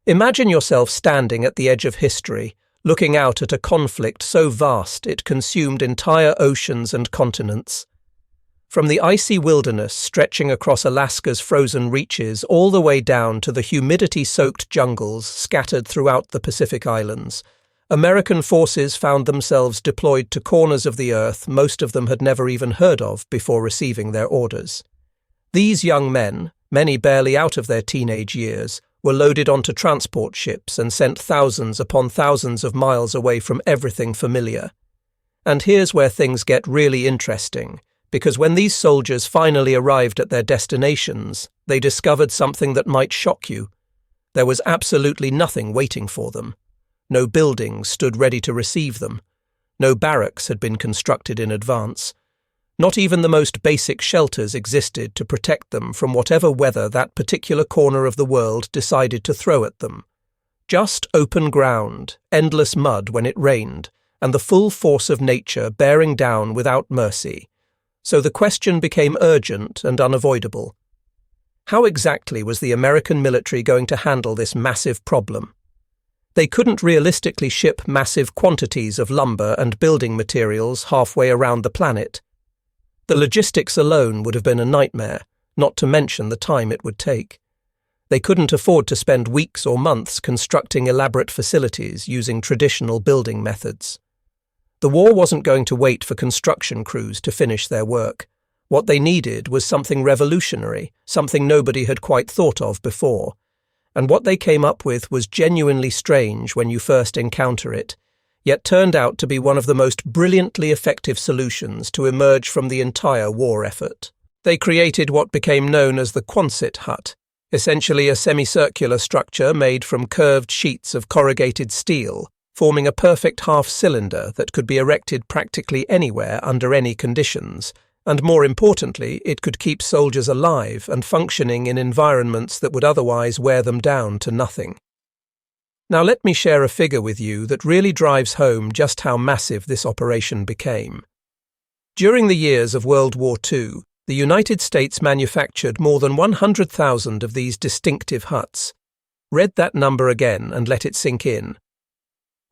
Imagine yourself standing at the edge of history, looking out at a conflict so vast it consumed entire oceans and continents. From the icy wilderness stretching across Alaska's frozen reaches all the way down to the humidity-soaked jungles scattered throughout the Pacific Islands, American forces found themselves deployed to corners of the earth most of them had never even heard of before receiving their orders. These young men, many barely out of their teenage years, were loaded onto transport ships and sent thousands upon thousands of miles away from everything familiar. And here's where things get really interesting, because when these soldiers finally arrived at their destinations, they discovered something that might shock you. There was absolutely nothing waiting for them. No buildings stood ready to receive them. No barracks had been constructed in advance. Not even the most basic shelters existed to protect them from whatever weather that particular corner of the world decided to throw at them. Just open ground, endless mud when it rained, and the full force of nature bearing down without mercy. So the question became urgent and unavoidable. How exactly was the American military going to handle this massive problem? They couldn't realistically ship massive quantities of lumber and building materials halfway around the planet. The logistics alone would have been a nightmare, not to mention the time it would take. They couldn't afford to spend weeks or months constructing elaborate facilities using traditional building methods. The war wasn't going to wait for construction crews to finish their work. What they needed was something revolutionary, something nobody had quite thought of before. And what they came up with was genuinely strange when you first encounter it, yet turned out to be one of the most brilliantly effective solutions to emerge from the entire war effort. They created what became known as the Quonset hut, essentially a semicircular structure made from curved sheets of corrugated steel, forming a perfect half-cylinder that could be erected practically anywhere under any conditions, and more importantly, it could keep soldiers alive and functioning in environments that would otherwise wear them down to nothing. Now let me share a figure with you that really drives home just how massive this operation became. During the years of World War II, the United States manufactured more than 100,000 of these distinctive huts. Read that number again and let it sink in.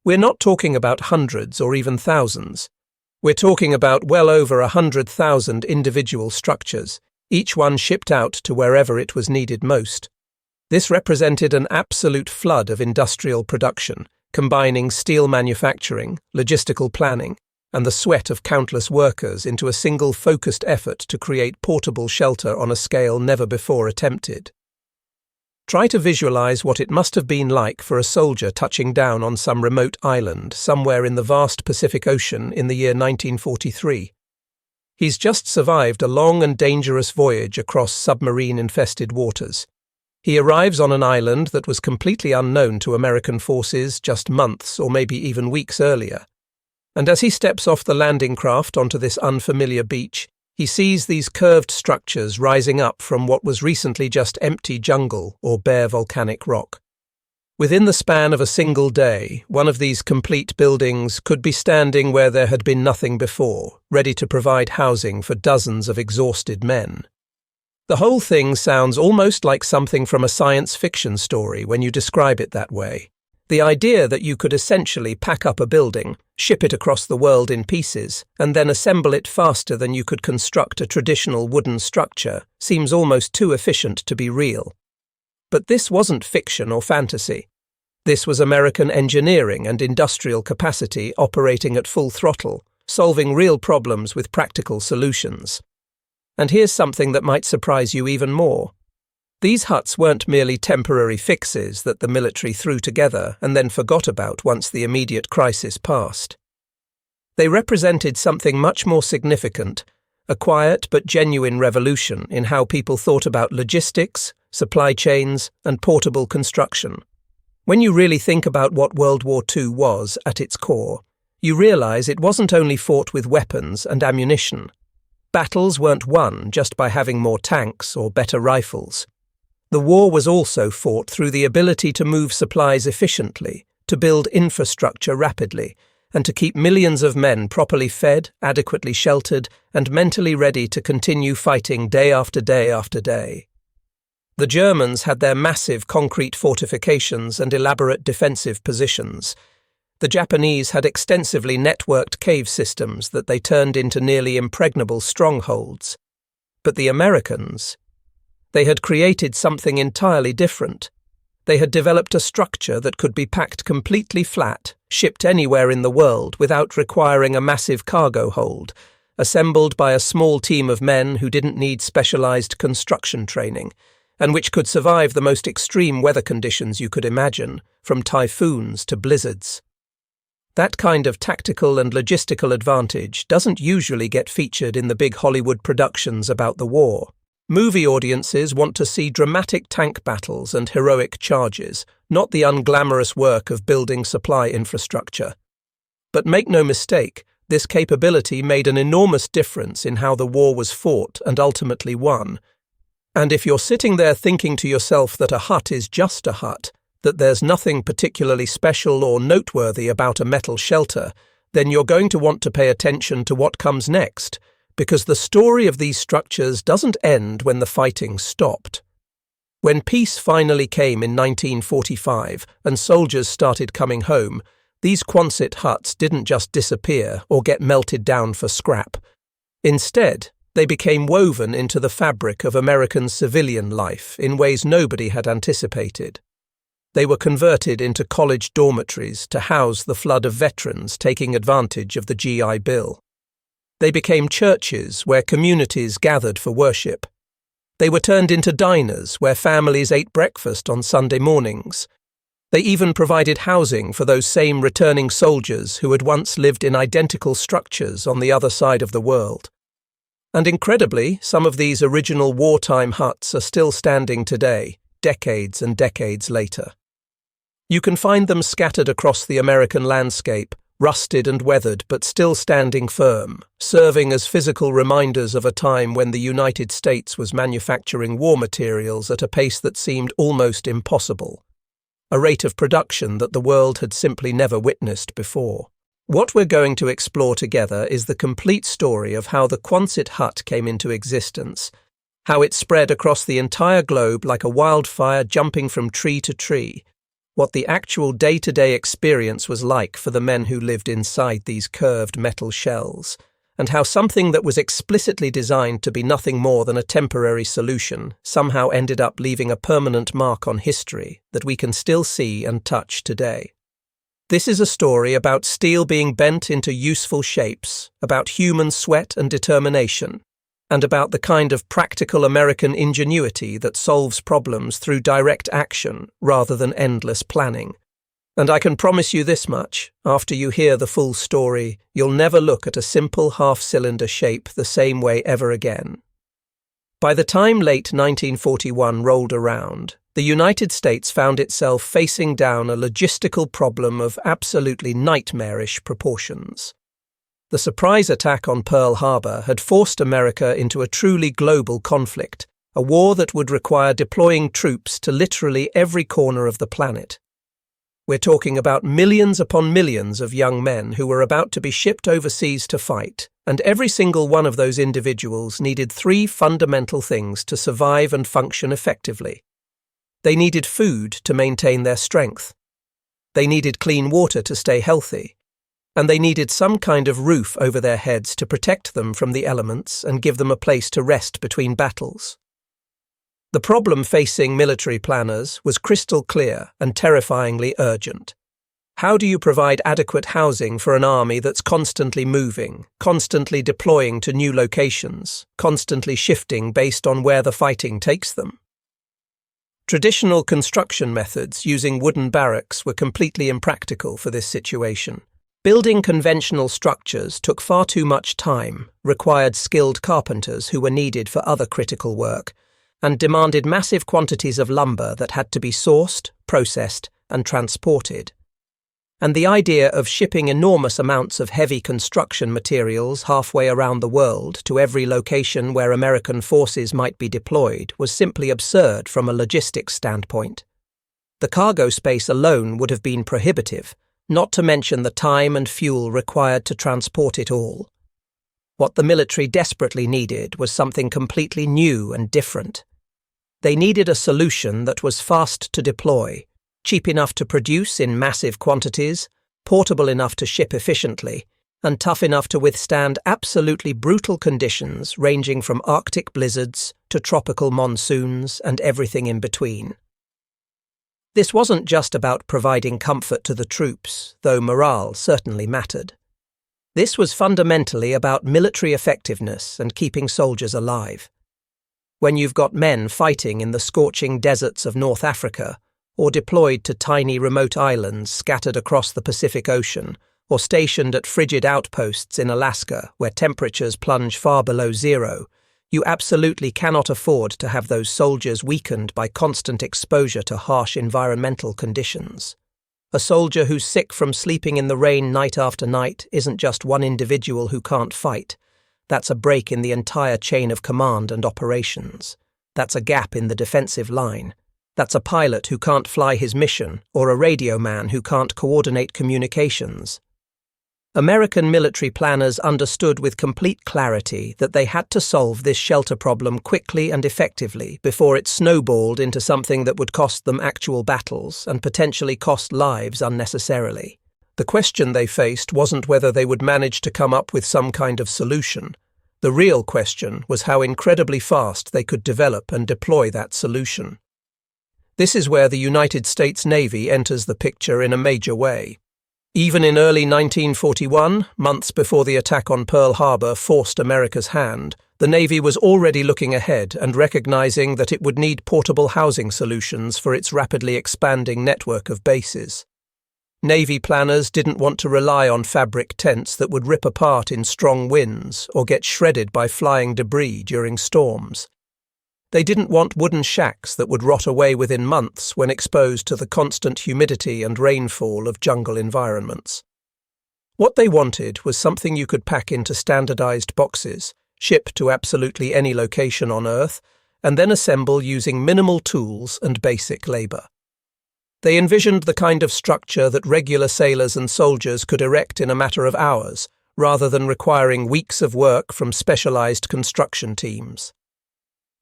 We're not talking about hundreds or even thousands. We're talking about well over 100,000 individual structures, each one shipped out to wherever it was needed most. This represented an absolute flood of industrial production, combining steel manufacturing, logistical planning, and the sweat of countless workers into a single focused effort to create portable shelter on a scale never before attempted. Try to visualize what it must have been like for a soldier touching down on some remote island somewhere in the vast Pacific Ocean in the year 1943. He's just survived a long and dangerous voyage across submarine-infested waters. He arrives on an island that was completely unknown to American forces just months or maybe even weeks earlier. And as he steps off the landing craft onto this unfamiliar beach, he sees these curved structures rising up from what was recently just empty jungle or bare volcanic rock. Within the span of a single day, one of these complete buildings could be standing where there had been nothing before, ready to provide housing for dozens of exhausted men. The whole thing sounds almost like something from a science fiction story when you describe it that way. The idea that you could essentially pack up a building, ship it across the world in pieces, and then assemble it faster than you could construct a traditional wooden structure seems almost too efficient to be real. But this wasn't fiction or fantasy. This was American engineering and industrial capacity operating at full throttle, solving real problems with practical solutions. And here's something that might surprise you even more. These huts weren't merely temporary fixes that the military threw together and then forgot about once the immediate crisis passed. They represented something much more significant, a quiet but genuine revolution in how people thought about logistics, supply chains, and portable construction. When you really think about what World War II was at its core, you realize it wasn't only fought with weapons and ammunition. Battles weren't won just by having more tanks or better rifles. The war was also fought through the ability to move supplies efficiently, to build infrastructure rapidly, and to keep millions of men properly fed, adequately sheltered, and mentally ready to continue fighting day after day after day. The Germans had their massive concrete fortifications and elaborate defensive positions. The Japanese had extensively networked cave systems that they turned into nearly impregnable strongholds. But the Americans, they had created something entirely different. They had developed a structure that could be packed completely flat, shipped anywhere in the world without requiring a massive cargo hold, assembled by a small team of men who didn't need specialized construction training, and which could survive the most extreme weather conditions you could imagine, from typhoons to blizzards. That kind of tactical and logistical advantage doesn't usually get featured in the big Hollywood productions about the war. Movie audiences want to see dramatic tank battles and heroic charges, not the unglamorous work of building supply infrastructure. But make no mistake, this capability made an enormous difference in how the war was fought and ultimately won. And if you're sitting there thinking to yourself that a hut is just a hut, that there's nothing particularly special or noteworthy about a metal shelter, then you're going to want to pay attention to what comes next, because the story of these structures doesn't end when the fighting stopped. When peace finally came in 1945 and soldiers started coming home, these Quonset huts didn't just disappear or get melted down for scrap. Instead, they became woven into the fabric of American civilian life in ways nobody had anticipated. They were converted into college dormitories to house the flood of veterans taking advantage of the GI Bill. They became churches where communities gathered for worship. They were turned into diners where families ate breakfast on Sunday mornings. They even provided housing for those same returning soldiers who had once lived in identical structures on the other side of the world. And incredibly, some of these original wartime huts are still standing today, decades and decades later. You can find them scattered across the American landscape, rusted and weathered but still standing firm, serving as physical reminders of a time when the United States was manufacturing war materials at a pace that seemed almost impossible, a rate of production that the world had simply never witnessed before. What we're going to explore together is the complete story of how the Quonset hut came into existence, how it spread across the entire globe like a wildfire jumping from tree to tree, what the actual day-to-day experience was like for the men who lived inside these curved metal shells, and how something that was explicitly designed to be nothing more than a temporary solution somehow ended up leaving a permanent mark on history that we can still see and touch today. This is a story about steel being bent into useful shapes, about human sweat and determination, and about the kind of practical American ingenuity that solves problems through direct action rather than endless planning. And I can promise you this much, after you hear the full story, you'll never look at a simple half-cylinder shape the same way ever again. By the time late 1941 rolled around, the United States found itself facing down a logistical problem of absolutely nightmarish proportions. The surprise attack on Pearl Harbor had forced America into a truly global conflict, a war that would require deploying troops to literally every corner of the planet. We're talking about millions upon millions of young men who were about to be shipped overseas to fight, and every single one of those individuals needed three fundamental things to survive and function effectively. They needed food to maintain their strength. They needed clean water to stay healthy. And they needed some kind of roof over their heads to protect them from the elements and give them a place to rest between battles. The problem facing military planners was crystal clear and terrifyingly urgent. How do you provide adequate housing for an army that's constantly moving, constantly deploying to new locations, constantly shifting based on where the fighting takes them? Traditional construction methods using wooden barracks were completely impractical for this situation. Building conventional structures took far too much time, required skilled carpenters who were needed for other critical work, and demanded massive quantities of lumber that had to be sourced, processed, and transported. And the idea of shipping enormous amounts of heavy construction materials halfway around the world to every location where American forces might be deployed was simply absurd from a logistics standpoint. The cargo space alone would have been prohibitive, not to mention the time and fuel required to transport it all. What the military desperately needed was something completely new and different. They needed a solution that was fast to deploy, cheap enough to produce in massive quantities, portable enough to ship efficiently, and tough enough to withstand absolutely brutal conditions ranging from Arctic blizzards to tropical monsoons and everything in between. This wasn't just about providing comfort to the troops, though morale certainly mattered. This was fundamentally about military effectiveness and keeping soldiers alive. When you've got men fighting in the scorching deserts of North Africa, or deployed to tiny remote islands scattered across the Pacific Ocean, or stationed at frigid outposts in Alaska where temperatures plunge far below zero, you absolutely cannot afford to have those soldiers weakened by constant exposure to harsh environmental conditions. A soldier who's sick from sleeping in the rain night after night isn't just one individual who can't fight. That's a break in the entire chain of command and operations. That's a gap in the defensive line. That's a pilot who can't fly his mission, or a radio man who can't coordinate communications. American military planners understood with complete clarity that they had to solve this shelter problem quickly and effectively before it snowballed into something that would cost them actual battles and potentially cost lives unnecessarily. The question they faced wasn't whether they would manage to come up with some kind of solution. The real question was how incredibly fast they could develop and deploy that solution. This is where the United States Navy enters the picture in a major way. Even in early 1941, months before the attack on Pearl Harbor forced America's hand, the Navy was already looking ahead and recognizing that it would need portable housing solutions for its rapidly expanding network of bases. Navy planners didn't want to rely on fabric tents that would rip apart in strong winds or get shredded by flying debris during storms. They didn't want wooden shacks that would rot away within months when exposed to the constant humidity and rainfall of jungle environments. What they wanted was something you could pack into standardized boxes, ship to absolutely any location on Earth, and then assemble using minimal tools and basic labor. They envisioned the kind of structure that regular sailors and soldiers could erect in a matter of hours, rather than requiring weeks of work from specialized construction teams.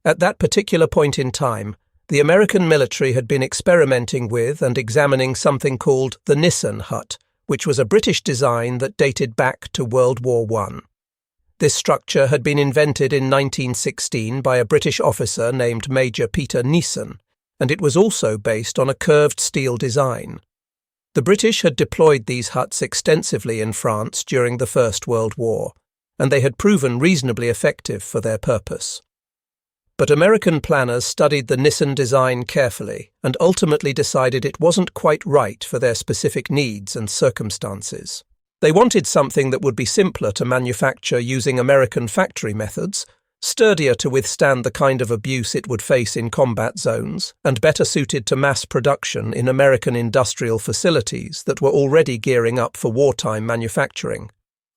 At that particular point in time, the American military had been experimenting with and examining something called the Nissen hut, which was a British design that dated back to World War I. This structure had been invented in 1916 by a British officer named Major Peter Nissen, and it was also based on a curved steel design. The British had deployed these huts extensively in France during the First World War, and they had proven reasonably effective for their purpose. But American planners studied the Nissen design carefully and ultimately decided it wasn't quite right for their specific needs and circumstances. They wanted something that would be simpler to manufacture using American factory methods, sturdier to withstand the kind of abuse it would face in combat zones, and better suited to mass production in American industrial facilities that were already gearing up for wartime manufacturing.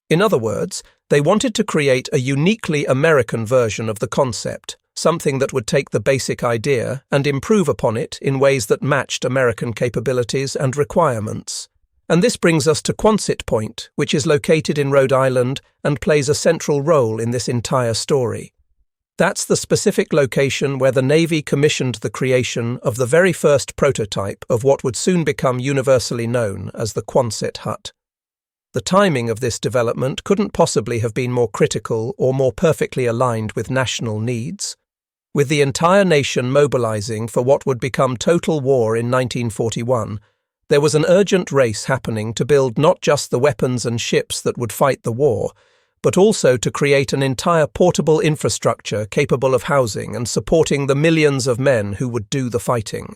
In other words, they wanted to create a uniquely American version of the concept, something that would take the basic idea and improve upon it in ways that matched American capabilities and requirements. And this brings us to Quonset Point, which is located in Rhode Island and plays a central role in this entire story. That's the specific location where the Navy commissioned the creation of the very first prototype of what would soon become universally known as the Quonset hut. The timing of this development couldn't possibly have been more critical or more perfectly aligned with national needs. With the entire nation mobilizing for what would become total war in 1941, there was an urgent race happening to build not just the weapons and ships that would fight the war, but also to create an entire portable infrastructure capable of housing and supporting the millions of men who would do the fighting.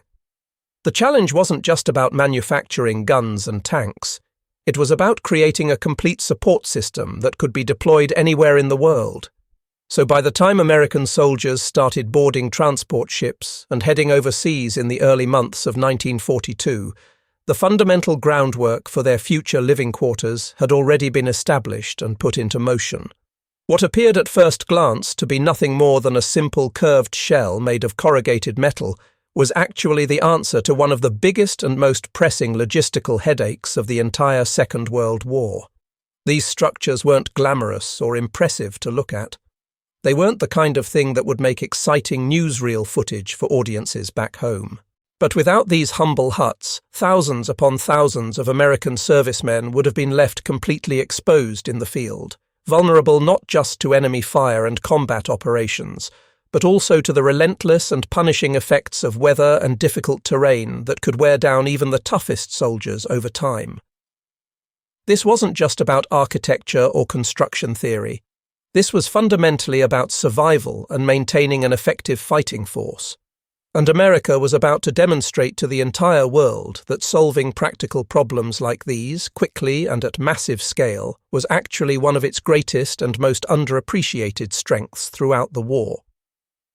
The challenge wasn't just about manufacturing guns and tanks. It was about creating a complete support system that could be deployed anywhere in the world. So by the time American soldiers started boarding transport ships and heading overseas in the early months of 1942, the fundamental groundwork for their future living quarters had already been established and put into motion. What appeared at first glance to be nothing more than a simple curved shell made of corrugated metal was actually the answer to one of the biggest and most pressing logistical headaches of the entire Second World War. These structures weren't glamorous or impressive to look at. They weren't the kind of thing that would make exciting newsreel footage for audiences back home. But without these humble huts, thousands upon thousands of American servicemen would have been left completely exposed in the field, vulnerable not just to enemy fire and combat operations, but also to the relentless and punishing effects of weather and difficult terrain that could wear down even the toughest soldiers over time. This wasn't just about architecture or construction theory. This was fundamentally about survival and maintaining an effective fighting force. And America was about to demonstrate to the entire world that solving practical problems like these, quickly and at massive scale, was actually one of its greatest and most underappreciated strengths throughout the war.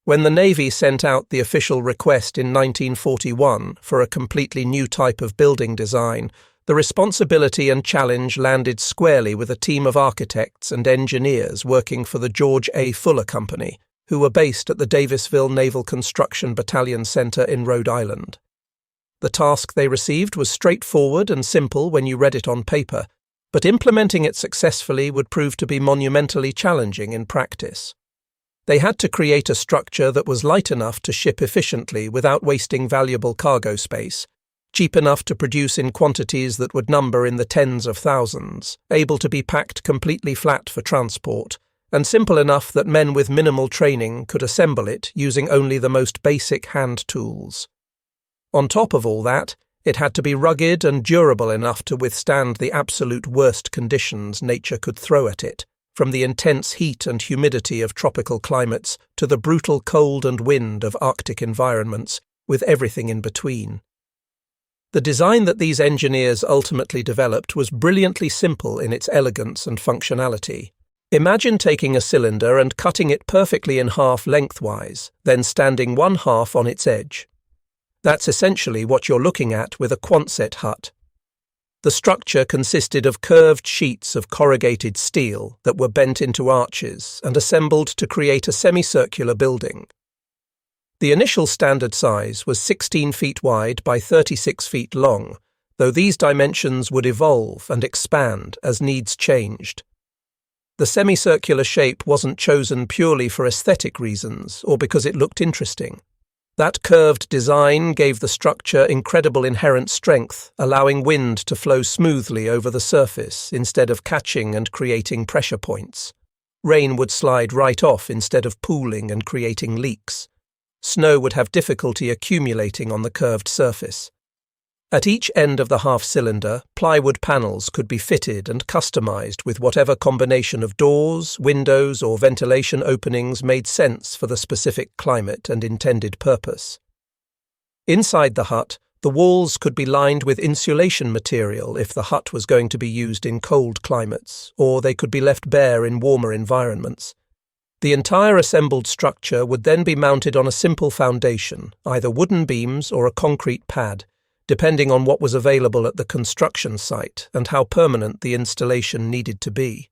When the Navy sent out the official request in 1941 for a completely new type of building design, the responsibility and challenge landed squarely with a team of architects and engineers working for the George A. Fuller Company, who were based at the Davisville Naval Construction Battalion Center in Rhode Island. The task they received was straightforward and simple when you read it on paper, but implementing it successfully would prove to be monumentally challenging in practice. They had to create a structure that was light enough to ship efficiently without wasting valuable cargo space, cheap enough to produce in quantities that would number in the tens of thousands, able to be packed completely flat for transport, and simple enough that men with minimal training could assemble it using only the most basic hand tools. On top of all that, it had to be rugged and durable enough to withstand the absolute worst conditions nature could throw at it, from the intense heat and humidity of tropical climates to the brutal cold and wind of Arctic environments, with everything in between. The design that these engineers ultimately developed was brilliantly simple in its elegance and functionality. Imagine taking a cylinder and cutting it perfectly in half lengthwise, then standing one half on its edge. That's essentially what you're looking at with a Quonset hut. The structure consisted of curved sheets of corrugated steel that were bent into arches and assembled to create a semicircular building. The initial standard size was 16 feet wide by 36 feet long, though these dimensions would evolve and expand as needs changed. The semicircular shape wasn't chosen purely for aesthetic reasons or because it looked interesting. That curved design gave the structure incredible inherent strength, allowing wind to flow smoothly over the surface instead of catching and creating pressure points. Rain would slide right off instead of pooling and creating leaks. Snow would have difficulty accumulating on the curved surface. At each end of the half-cylinder, plywood panels could be fitted and customized with whatever combination of doors, windows, or ventilation openings made sense for the specific climate and intended purpose. Inside the hut, the walls could be lined with insulation material if the hut was going to be used in cold climates, or they could be left bare in warmer environments. The entire assembled structure would then be mounted on a simple foundation, either wooden beams or a concrete pad, depending on what was available at the construction site and how permanent the installation needed to be.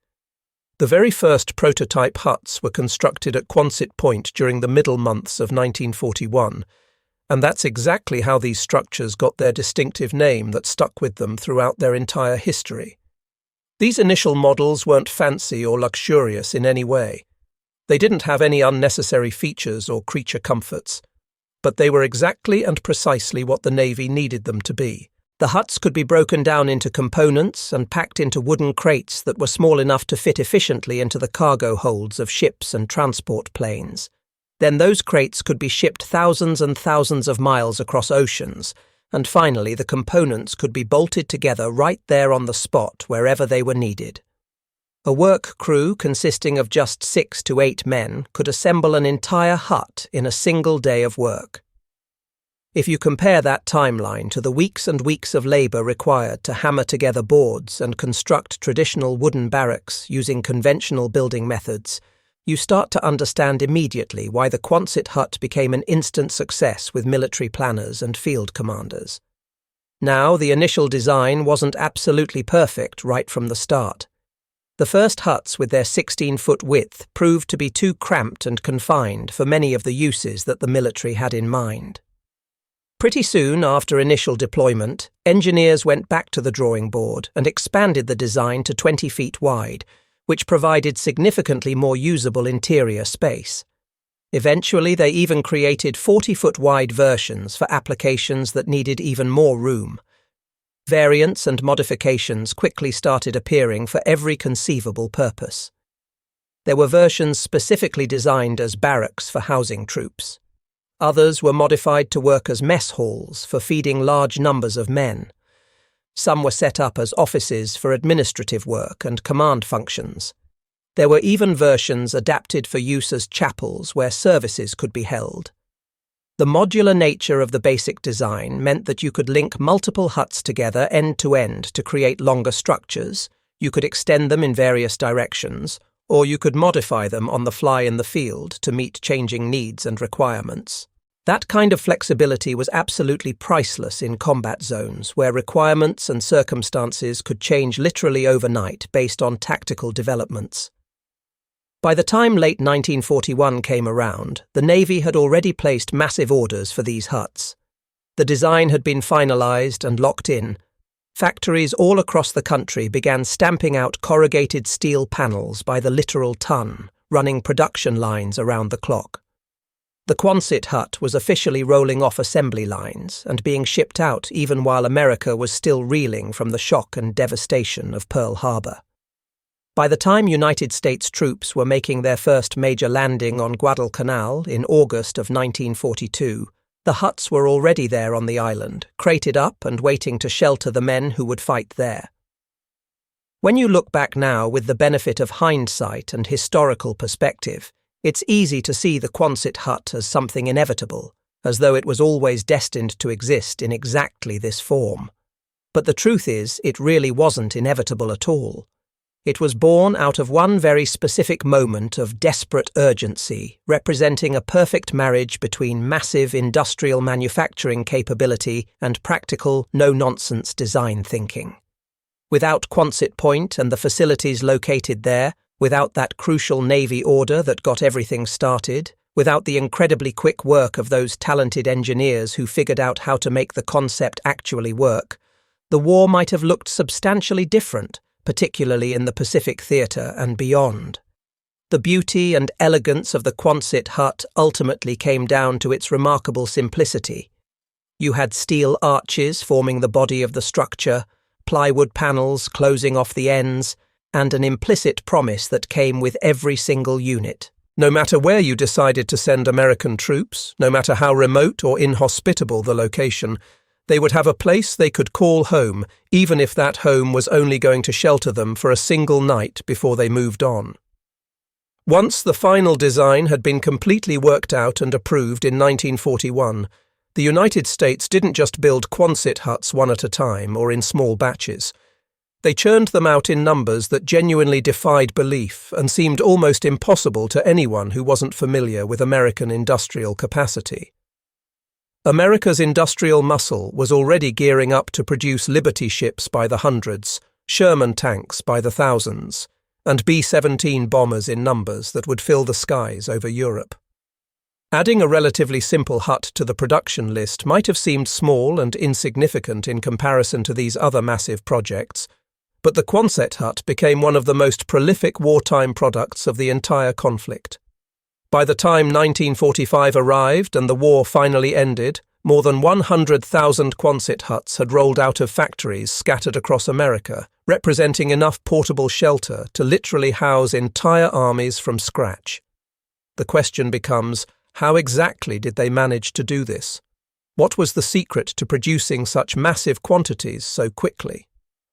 The very first prototype huts were constructed at Quonset Point during the middle months of 1941, and that's exactly how these structures got their distinctive name that stuck with them throughout their entire history. These initial models weren't fancy or luxurious in any way. They didn't have any unnecessary features or creature comforts, but they were exactly and precisely what the Navy needed them to be. The huts could be broken down into components and packed into wooden crates that were small enough to fit efficiently into the cargo holds of ships and transport planes. Then those crates could be shipped thousands and thousands of miles across oceans, and finally the components could be bolted together right there on the spot wherever they were needed. A work crew consisting of just 6 to 8 men could assemble an entire hut in a single day of work. If you compare that timeline to the weeks and weeks of labour required to hammer together boards and construct traditional wooden barracks using conventional building methods, you start to understand immediately why the Quonset hut became an instant success with military planners and field commanders. Now, the initial design wasn't absolutely perfect right from the start. The first huts with their 16-foot width proved to be too cramped and confined for many of the uses that the military had in mind. Pretty soon after initial deployment, engineers went back to the drawing board and expanded the design to 20 feet wide, which provided significantly more usable interior space. Eventually, they even created 40-foot-wide versions for applications that needed even more room. Variants and modifications quickly started appearing for every conceivable purpose. There were versions specifically designed as barracks for housing troops. Others were modified to work as mess halls for feeding large numbers of men. Some were set up as offices for administrative work and command functions. There were even versions adapted for use as chapels where services could be held. The modular nature of the basic design meant that you could link multiple huts together end to end to create longer structures, you could extend them in various directions, or you could modify them on the fly in the field to meet changing needs and requirements. That kind of flexibility was absolutely priceless in combat zones where requirements and circumstances could change literally overnight based on tactical developments. By the time late 1941 came around, the Navy had already placed massive orders for these huts. The design had been finalized and locked in. Factories all across the country began stamping out corrugated steel panels by the literal ton, running production lines around the clock. The Quonset hut was officially rolling off assembly lines and being shipped out even while America was still reeling from the shock and devastation of Pearl Harbor. By the time United States troops were making their first major landing on Guadalcanal in August of 1942, the huts were already there on the island, crated up and waiting to shelter the men who would fight there. When you look back now with the benefit of hindsight and historical perspective, it's easy to see the Quonset hut as something inevitable, as though it was always destined to exist in exactly this form. But the truth is, it really wasn't inevitable at all. It was born out of one very specific moment of desperate urgency, representing a perfect marriage between massive industrial manufacturing capability and practical, no-nonsense design thinking. Without Quonset Point and the facilities located there, without that crucial Navy order that got everything started, without the incredibly quick work of those talented engineers who figured out how to make the concept actually work, the war might have looked substantially different, particularly in the Pacific Theatre and beyond. The beauty and elegance of the Quonset hut ultimately came down to its remarkable simplicity. You had steel arches forming the body of the structure, plywood panels closing off the ends, and an implicit promise that came with every single unit. No matter where you decided to send American troops, no matter how remote or inhospitable the location, they would have a place they could call home, even if that home was only going to shelter them for a single night before they moved on. Once the final design had been completely worked out and approved in 1941, the United States didn't just build Quonset huts one at a time or in small batches. They churned them out in numbers that genuinely defied belief and seemed almost impossible to anyone who wasn't familiar with American industrial capacity. America's industrial muscle was already gearing up to produce Liberty ships by the hundreds, Sherman tanks by the thousands, and B-17 bombers in numbers that would fill the skies over Europe. Adding a relatively simple hut to the production list might have seemed small and insignificant in comparison to these other massive projects, but the Quonset hut became one of the most prolific wartime products of the entire conflict. By the time 1945 arrived and the war finally ended, more than 100,000 Quonset huts had rolled out of factories scattered across America, representing enough portable shelter to literally house entire armies from scratch. The question becomes, how exactly did they manage to do this? What was the secret to producing such massive quantities so quickly?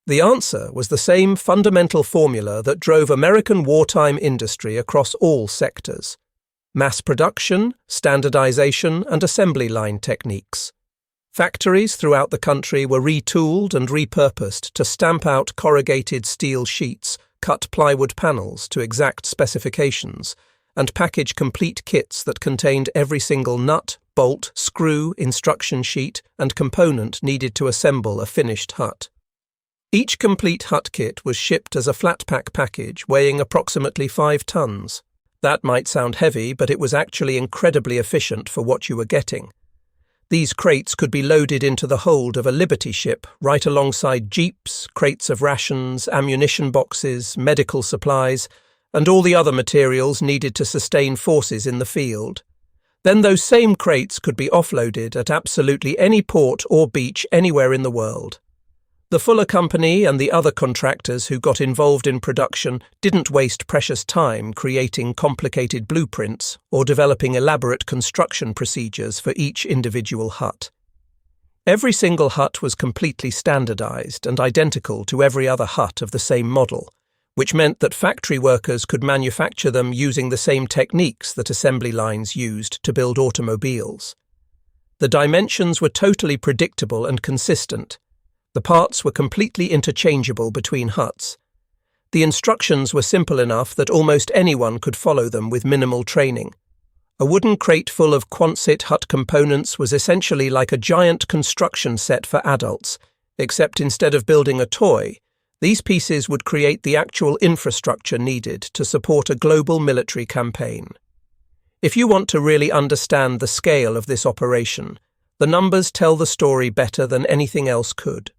The answer was the same fundamental formula that drove American wartime industry across all sectors: mass production, standardization, and assembly line techniques. Factories throughout the country were retooled and repurposed to stamp out corrugated steel sheets, cut plywood panels to exact specifications, and package complete kits that contained every single nut, bolt, screw, instruction sheet, and component needed to assemble a finished hut. Each complete hut kit was shipped as a flat-pack package weighing approximately 5 tons. That might sound heavy, but it was actually incredibly efficient for what you were getting. These crates could be loaded into the hold of a Liberty ship right alongside jeeps, crates of rations, ammunition boxes, medical supplies, and all the other materials needed to sustain forces in the field. Then those same crates could be offloaded at absolutely any port or beach anywhere in the world. The Fuller Company and the other contractors who got involved in production didn't waste precious time creating complicated blueprints or developing elaborate construction procedures for each individual hut. Every single hut was completely standardized and identical to every other hut of the same model, which meant that factory workers could manufacture them using the same techniques that assembly lines used to build automobiles. The dimensions were totally predictable and consistent. The parts were completely interchangeable between huts. The instructions were simple enough that almost anyone could follow them with minimal training. A wooden crate full of Quonset hut components was essentially like a giant construction set for adults, except instead of building a toy, these pieces would create the actual infrastructure needed to support a global military campaign. If you want to really understand the scale of this operation, the numbers tell the story better than anything else could.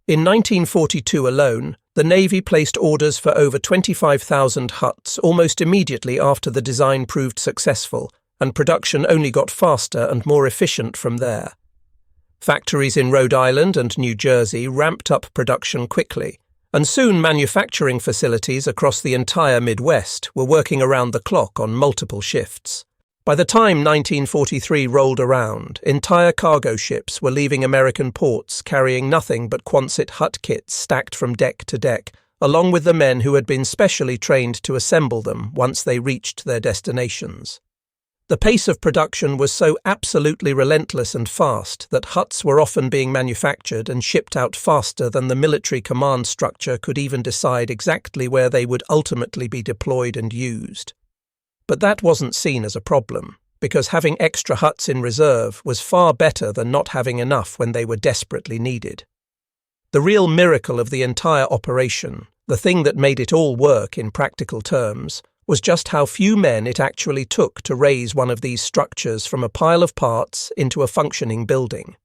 In 1942 alone, the Navy placed orders for over 25,000 huts almost immediately after the design proved successful, and production only got faster and more efficient from there. Factories in Rhode Island and New Jersey ramped up production quickly, and soon manufacturing facilities across the entire Midwest were working around the clock on multiple shifts. By the time 1943 rolled around, entire cargo ships were leaving American ports carrying nothing but Quonset hut kits stacked from deck to deck, along with the men who had been specially trained to assemble them once they reached their destinations. The pace of production was so absolutely relentless and fast that huts were often being manufactured and shipped out faster than the military command structure could even decide exactly where they would ultimately be deployed and used. But that wasn't seen as a problem, because having extra huts in reserve was far better than not having enough when they were desperately needed. The real miracle of the entire operation, the thing that made it all work in practical terms, was just how few men it actually took to raise one of these structures from a pile of parts into a functioning building.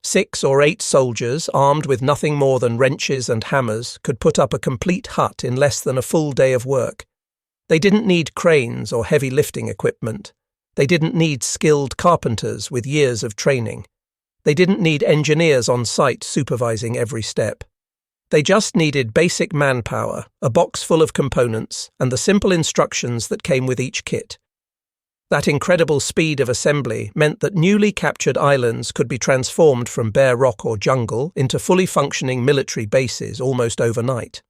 6 or 8 soldiers, armed with nothing more than wrenches and hammers, could put up a complete hut in less than a full day of work. They didn't need cranes or heavy lifting equipment. They didn't need skilled carpenters with years of training. They didn't need engineers on site supervising every step. They just needed basic manpower, a box full of components, and the simple instructions that came with each kit. That incredible speed of assembly meant that newly captured islands could be transformed from bare rock or jungle into fully functioning military bases almost overnight.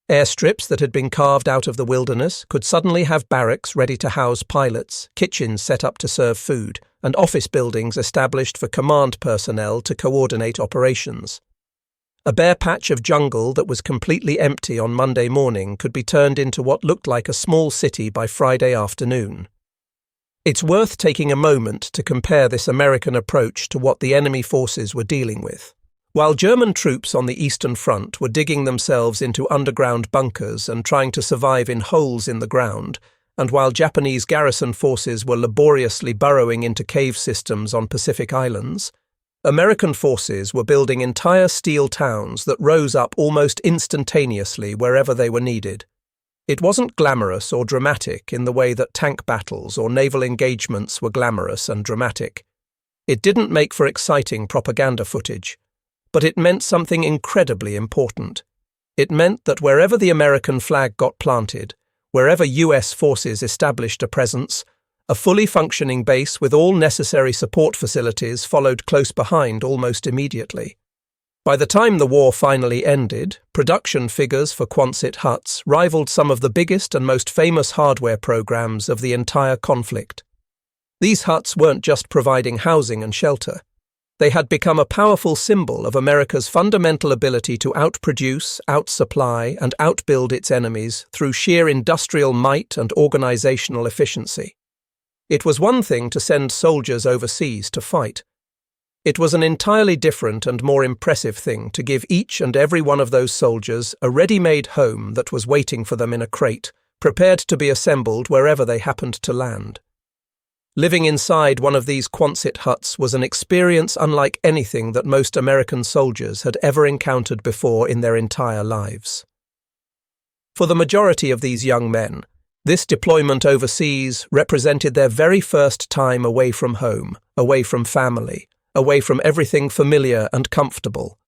Airstrips that had been carved out of the wilderness could suddenly have barracks ready to house pilots, kitchens set up to serve food, and office buildings established for command personnel to coordinate operations. A bare patch of jungle that was completely empty on Monday morning could be turned into what looked like a small city by Friday afternoon. It's worth taking a moment to compare this American approach to what the enemy forces were dealing with. While German troops on the Eastern Front were digging themselves into underground bunkers and trying to survive in holes in the ground, and while Japanese garrison forces were laboriously burrowing into cave systems on Pacific islands, American forces were building entire steel towns that rose up almost instantaneously wherever they were needed. It wasn't glamorous or dramatic in the way that tank battles or naval engagements were glamorous and dramatic. It didn't make for exciting propaganda footage. But it meant something incredibly important. It meant that wherever the American flag got planted, wherever US forces established a presence, a fully functioning base with all necessary support facilities followed close behind almost immediately. By the time the war finally ended, production figures for Quonset huts rivaled some of the biggest and most famous hardware programs of the entire conflict. These huts weren't just providing housing and shelter. They had become a powerful symbol of America's fundamental ability to outproduce, outsupply, and outbuild its enemies through sheer industrial might and organizational efficiency. It was one thing to send soldiers overseas to fight. It was an entirely different and more impressive thing to give each and every one of those soldiers a ready-made home that was waiting for them in a crate, prepared to be assembled wherever they happened to land. Living inside one of these Quonset huts was an experience unlike anything that most American soldiers had ever encountered before in their entire lives. For the majority of these young men, this deployment overseas represented their very first time away from home, away from family, away from everything familiar and comfortable.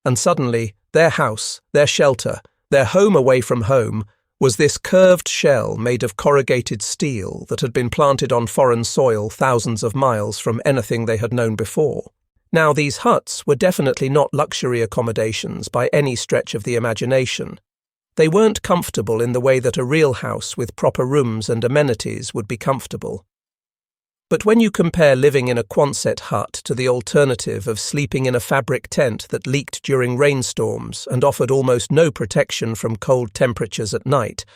And suddenly, their house, their shelter, their home away from home, was this curved shell made of corrugated steel that had been planted on foreign soil thousands of miles from anything they had known before. Now, these huts were definitely not luxury accommodations by any stretch of the imagination. They weren't comfortable in the way that a real house with proper rooms and amenities would be comfortable. But when you compare living in a Quonset hut to the alternative of sleeping in a fabric tent that leaked during rainstorms and offered almost no protection from cold temperatures at night,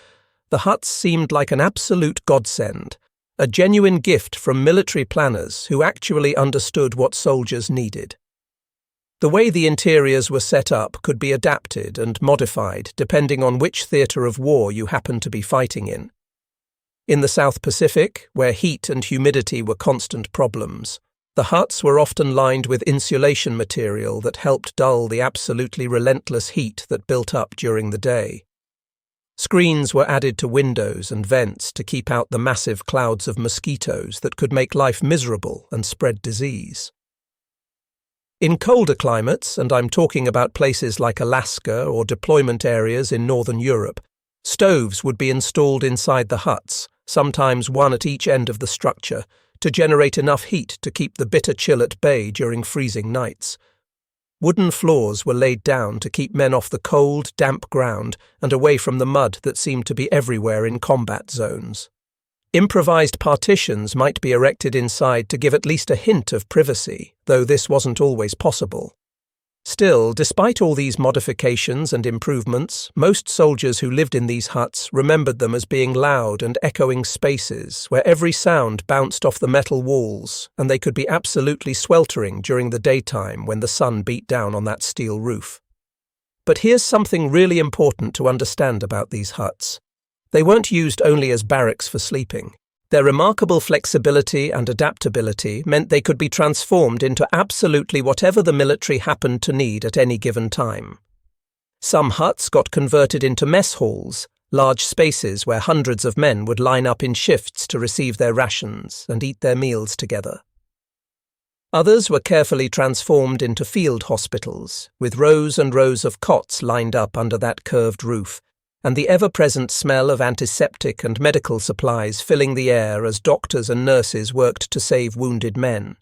the huts seemed like an absolute godsend, a genuine gift from military planners who actually understood what soldiers needed. The way the interiors were set up could be adapted and modified depending on which theatre of war you happened to be fighting in. In the South Pacific, where heat and humidity were constant problems, the huts were often lined with insulation material that helped dull the absolutely relentless heat that built up during the day. Screens were added to windows and vents to keep out the massive clouds of mosquitoes that could make life miserable and spread disease. In colder climates, and I'm talking about places like Alaska or deployment areas in northern Europe, stoves would be installed inside the huts, sometimes one at each end of the structure, to generate enough heat to keep the bitter chill at bay during freezing nights. Wooden floors were laid down to keep men off the cold, damp ground and away from the mud that seemed to be everywhere in combat zones. Improvised partitions might be erected inside to give at least a hint of privacy, though this wasn't always possible. Still, despite all these modifications and improvements, most soldiers who lived in these huts remembered them as being loud and echoing spaces where every sound bounced off the metal walls, and they could be absolutely sweltering during the daytime when the sun beat down on that steel roof. But here's something really important to understand about these huts. They weren't used only as barracks for sleeping. Their remarkable flexibility and adaptability meant they could be transformed into absolutely whatever the military happened to need at any given time. Some huts got converted into mess halls, large spaces where hundreds of men would line up in shifts to receive their rations and eat their meals together. Others were carefully transformed into field hospitals, with rows and rows of cots lined up under that curved roof, and the ever-present smell of antiseptic and medical supplies filling the air as doctors and nurses worked to save wounded men.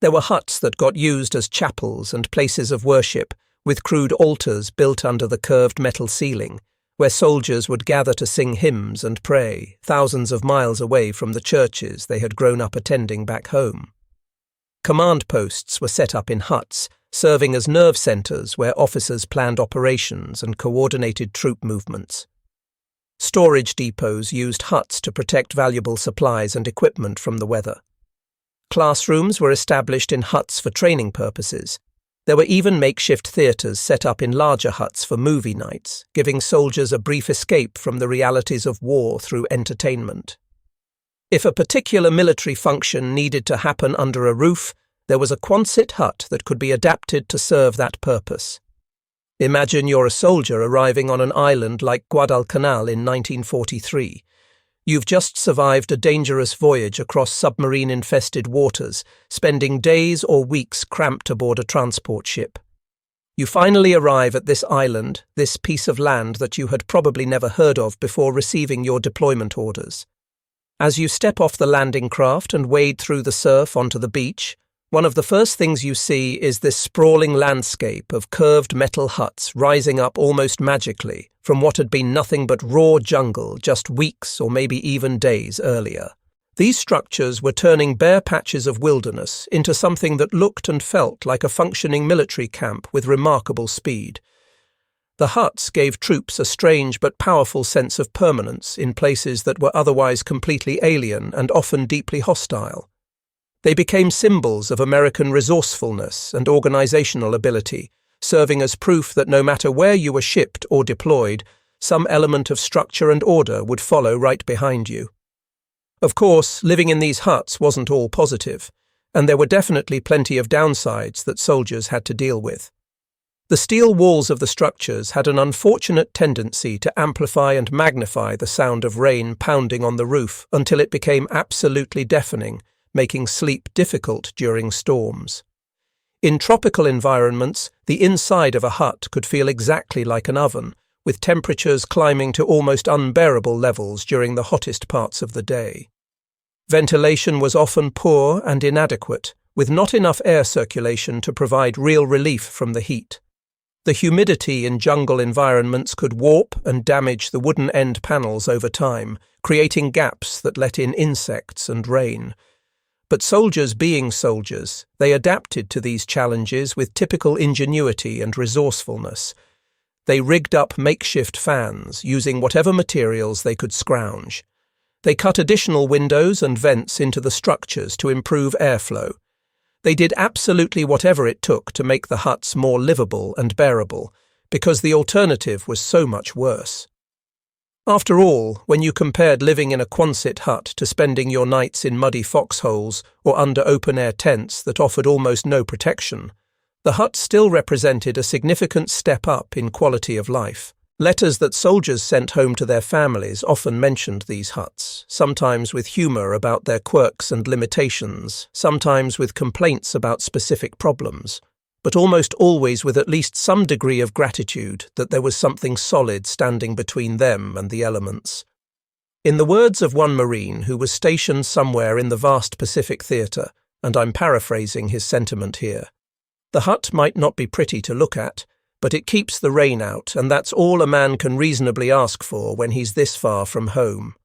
There were huts that got used as chapels and places of worship, with crude altars built under the curved metal ceiling, where soldiers would gather to sing hymns and pray, thousands of miles away from the churches they had grown up attending back home. Command posts were set up in huts, serving as nerve centres where officers planned operations and coordinated troop movements. Storage depots used huts to protect valuable supplies and equipment from the weather. Classrooms were established in huts for training purposes. There were even makeshift theatres set up in larger huts for movie nights, giving soldiers a brief escape from the realities of war through entertainment. If a particular military function needed to happen under a roof, there was a Quonset hut that could be adapted to serve that purpose. Imagine you're a soldier arriving on an island like Guadalcanal in 1943. You've just survived a dangerous voyage across submarine-infested waters, spending days or weeks cramped aboard a transport ship. You finally arrive at this island, this piece of land that you had probably never heard of before receiving your deployment orders. As you step off the landing craft and wade through the surf onto the beach, one of the first things you see is this sprawling landscape of curved metal huts rising up almost magically from what had been nothing but raw jungle just weeks or maybe even days earlier. These structures were turning bare patches of wilderness into something that looked and felt like a functioning military camp with remarkable speed. The huts gave troops a strange but powerful sense of permanence in places that were otherwise completely alien and often deeply hostile. They became symbols of American resourcefulness and organizational ability, serving as proof that no matter where you were shipped or deployed, some element of structure and order would follow right behind you. Of course, living in these huts wasn't all positive, and there were definitely plenty of downsides that soldiers had to deal with. The steel walls of the structures had an unfortunate tendency to amplify and magnify the sound of rain pounding on the roof until it became absolutely deafening, making sleep difficult during storms. In tropical environments, the inside of a hut could feel exactly like an oven, with temperatures climbing to almost unbearable levels during the hottest parts of the day. Ventilation was often poor and inadequate, with not enough air circulation to provide real relief from the heat. The humidity in jungle environments could warp and damage the wooden end panels over time, creating gaps that let in insects and rain. But soldiers being soldiers, they adapted to these challenges with typical ingenuity and resourcefulness. They rigged up makeshift fans, using whatever materials they could scrounge. They cut additional windows and vents into the structures to improve airflow. They did absolutely whatever it took to make the huts more livable and bearable, because the alternative was so much worse. After all, when you compared living in a Quonset hut to spending your nights in muddy foxholes or under open-air tents that offered almost no protection, the hut still represented a significant step up in quality of life. Letters that soldiers sent home to their families often mentioned these huts, sometimes with humour about their quirks and limitations, sometimes with complaints about specific problems, but almost always with at least some degree of gratitude that there was something solid standing between them and the elements. In the words of one Marine who was stationed somewhere in the vast Pacific theatre, and I'm paraphrasing his sentiment here, "The hut might not be pretty to look at, but it keeps the rain out, and that's all a man can reasonably ask for when he's this far from home."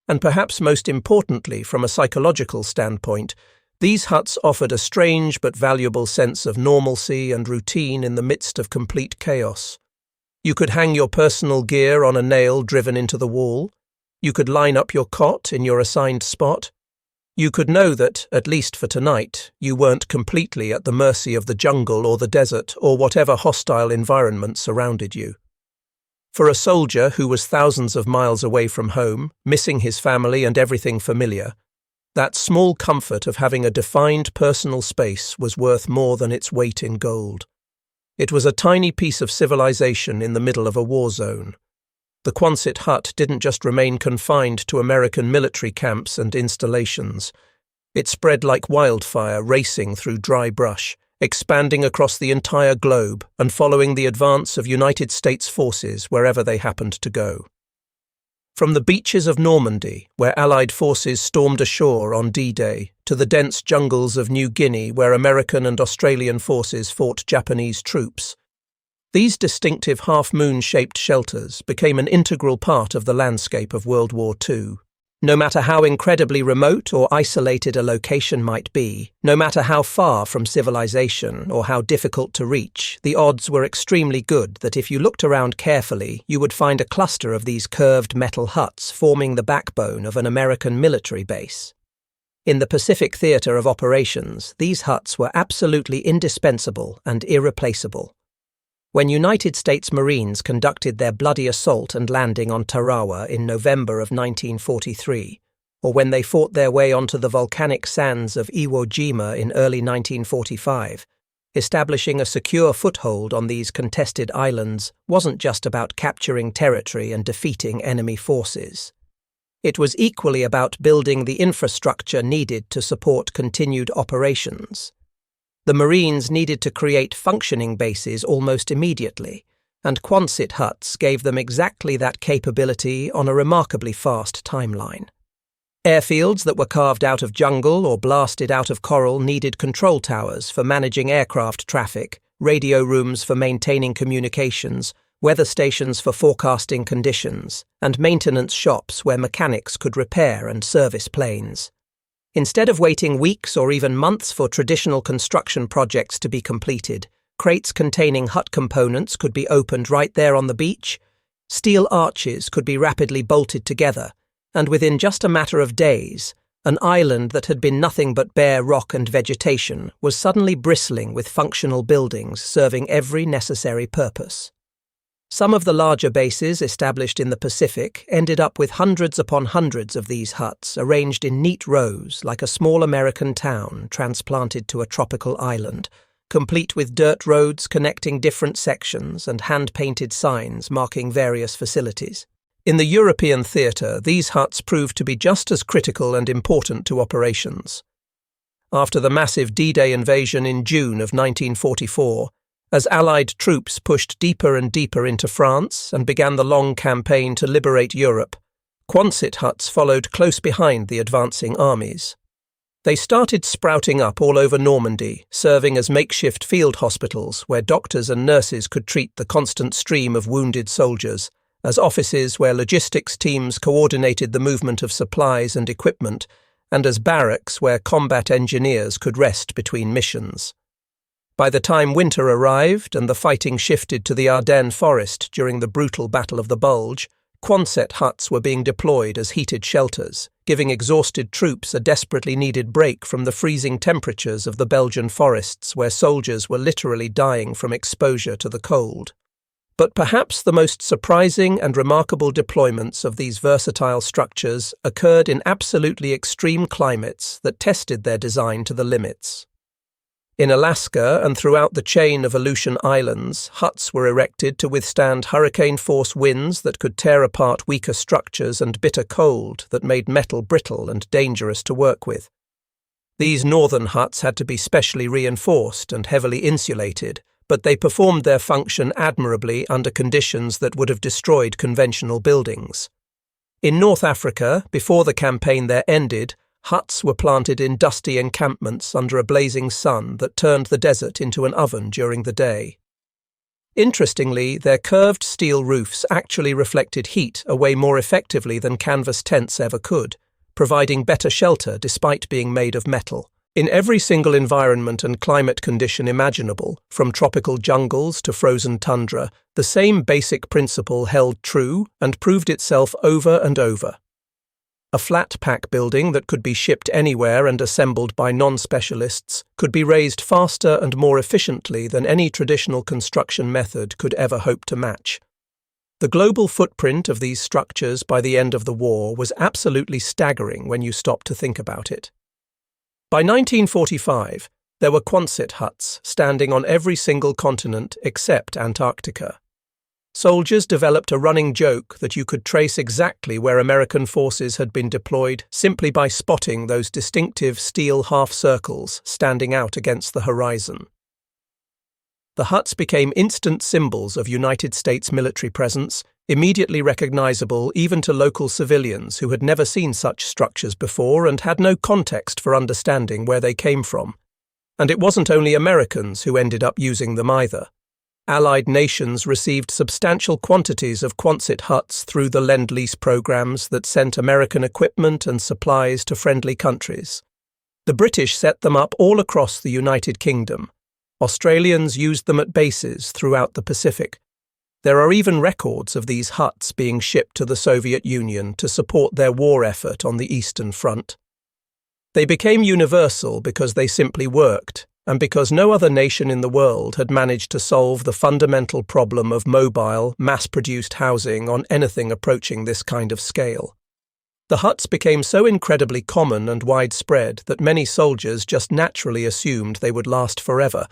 And perhaps most importantly, from a psychological standpoint, these huts offered a strange but valuable sense of normalcy and routine in the midst of complete chaos. You could hang your personal gear on a nail driven into the wall. You could line up your cot in your assigned spot. You could know that, at least for tonight, you weren't completely at the mercy of the jungle or the desert or whatever hostile environment surrounded you. For a soldier who was thousands of miles away from home, missing his family and everything familiar, that small comfort of having a defined personal space was worth more than its weight in gold. It was a tiny piece of civilization in the middle of a war zone. The Quonset hut didn't just remain confined to American military camps and installations. It spread like wildfire, racing through dry brush, expanding across the entire globe and following the advance of United States forces wherever they happened to go. From the beaches of Normandy, where Allied forces stormed ashore on D-Day, to the dense jungles of New Guinea, where American and Australian forces fought Japanese troops, these distinctive half-moon-shaped shelters became an integral part of the landscape of World War II. No matter how incredibly remote or isolated a location might be, no matter how far from civilization or how difficult to reach, the odds were extremely good that if you looked around carefully, you would find a cluster of these curved metal huts forming the backbone of an American military base. In the Pacific theater of operations, these huts were absolutely indispensable and irreplaceable. When United States Marines conducted their bloody assault and landing on Tarawa in November of 1943, or when they fought their way onto the volcanic sands of Iwo Jima in early 1945, establishing a secure foothold on these contested islands wasn't just about capturing territory and defeating enemy forces. It was equally about building the infrastructure needed to support continued operations. The Marines needed to create functioning bases almost immediately, and Quonset huts gave them exactly that capability on a remarkably fast timeline. Airfields that were carved out of jungle or blasted out of coral needed control towers for managing aircraft traffic, radio rooms for maintaining communications, weather stations for forecasting conditions, and maintenance shops where mechanics could repair and service planes. Instead of waiting weeks or even months for traditional construction projects to be completed, crates containing hut components could be opened right there on the beach, steel arches could be rapidly bolted together, and within just a matter of days, an island that had been nothing but bare rock and vegetation was suddenly bristling with functional buildings serving every necessary purpose. Some of the larger bases established in the Pacific ended up with hundreds upon hundreds of these huts arranged in neat rows like a small American town transplanted to a tropical island, complete with dirt roads connecting different sections and hand-painted signs marking various facilities. In the European theatre, these huts proved to be just as critical and important to operations. After the massive D-Day invasion in June of 1944, as Allied troops pushed deeper and deeper into France and began the long campaign to liberate Europe, Quonset huts followed close behind the advancing armies. They started sprouting up all over Normandy, serving as makeshift field hospitals where doctors and nurses could treat the constant stream of wounded soldiers, as offices where logistics teams coordinated the movement of supplies and equipment, and as barracks where combat engineers could rest between missions. By the time winter arrived and the fighting shifted to the Ardennes forest during the brutal Battle of the Bulge, Quonset huts were being deployed as heated shelters, giving exhausted troops a desperately needed break from the freezing temperatures of the Belgian forests where soldiers were literally dying from exposure to the cold. But perhaps the most surprising and remarkable deployments of these versatile structures occurred in absolutely extreme climates that tested their design to the limits. In Alaska and throughout the chain of Aleutian Islands, huts were erected to withstand hurricane-force winds that could tear apart weaker structures and bitter cold that made metal brittle and dangerous to work with. These northern huts had to be specially reinforced and heavily insulated, but they performed their function admirably under conditions that would have destroyed conventional buildings. In North Africa, before the campaign there ended, huts were planted in dusty encampments under a blazing sun that turned the desert into an oven during the day. Interestingly, their curved steel roofs actually reflected heat away more effectively than canvas tents ever could, providing better shelter despite being made of metal. In every single environment and climate condition imaginable, from tropical jungles to frozen tundra, the same basic principle held true and proved itself over and over. A flat-pack building that could be shipped anywhere and assembled by non-specialists could be raised faster and more efficiently than any traditional construction method could ever hope to match. The global footprint of these structures by the end of the war was absolutely staggering when you stop to think about it. By 1945, there were Quonset huts standing on every single continent except Antarctica. Soldiers developed a running joke that you could trace exactly where American forces had been deployed simply by spotting those distinctive steel half-circles standing out against the horizon. The huts became instant symbols of United States military presence, immediately recognizable even to local civilians who had never seen such structures before and had no context for understanding where they came from. And it wasn't only Americans who ended up using them either. Allied nations received substantial quantities of Quonset huts through the Lend-Lease programs that sent American equipment and supplies to friendly countries. The British set them up all across the United Kingdom. Australians used them at bases throughout the Pacific. There are even records of these huts being shipped to the Soviet Union to support their war effort on the Eastern Front. They became universal because they simply worked, and because no other nation in the world had managed to solve the fundamental problem of mobile, mass-produced housing on anything approaching this kind of scale. The huts became so incredibly common and widespread that many soldiers just naturally assumed they would last forever,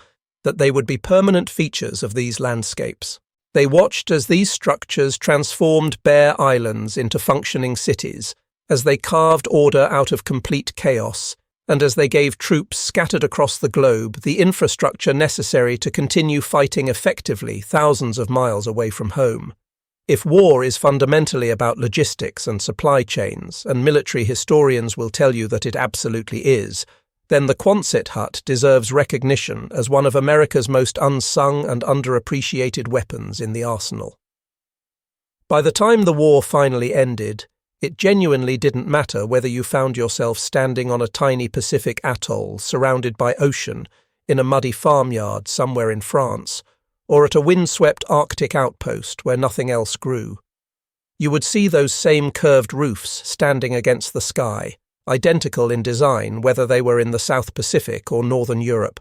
that they would be permanent features of these landscapes. They watched as these structures transformed bare islands into functioning cities, as they carved order out of complete chaos, and as they gave troops scattered across the globe the infrastructure necessary to continue fighting effectively thousands of miles away from home. If war is fundamentally about logistics and supply chains, and military historians will tell you that it absolutely is, then the Quonset hut deserves recognition as one of America's most unsung and underappreciated weapons in the arsenal. By the time the war finally ended, it genuinely didn't matter whether you found yourself standing on a tiny Pacific atoll surrounded by ocean, in a muddy farmyard somewhere in France, or at a windswept Arctic outpost where nothing else grew. You would see those same curved roofs standing against the sky, identical in design whether they were in the South Pacific or Northern Europe.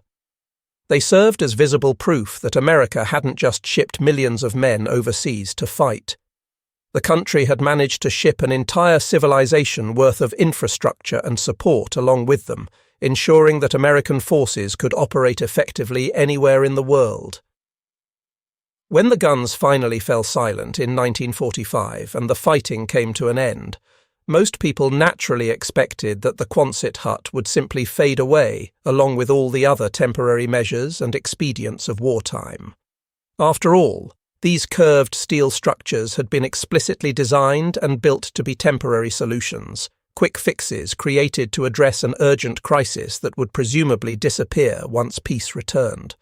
They served as visible proof that America hadn't just shipped millions of men overseas to fight. The country had managed to ship an entire civilization worth of infrastructure and support along with them, ensuring that American forces could operate effectively anywhere in the world. When the guns finally fell silent in 1945 and the fighting came to an end, most people naturally expected that the Quonset hut would simply fade away, along with all the other temporary measures and expedients of wartime. After all, these curved steel structures had been explicitly designed and built to be temporary solutions, quick fixes created to address an urgent crisis that would presumably disappear once peace returned.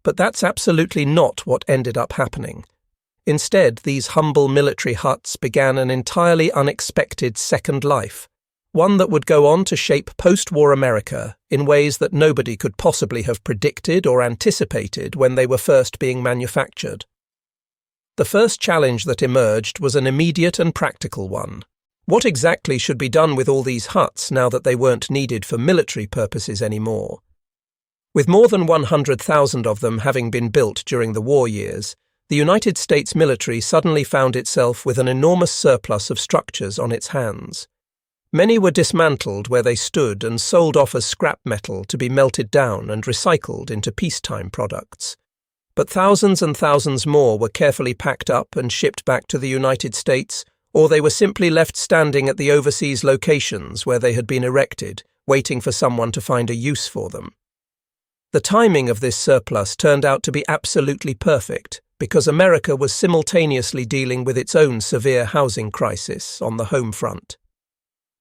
But that's absolutely not what ended up happening. Instead, these humble military huts began an entirely unexpected second life, one that would go on to shape post-war America in ways that nobody could possibly have predicted or anticipated when they were first being manufactured. The first challenge that emerged was an immediate and practical one. What exactly should be done with all these huts now that they weren't needed for military purposes anymore? With more than 100,000 of them having been built during the war years, the United States military suddenly found itself with an enormous surplus of structures on its hands. Many were dismantled where they stood and sold off as scrap metal to be melted down and recycled into peacetime products. But thousands and thousands more were carefully packed up and shipped back to the United States, or they were simply left standing at the overseas locations where they had been erected, waiting for someone to find a use for them. The timing of this surplus turned out to be absolutely perfect, because America was simultaneously dealing with its own severe housing crisis on the home front.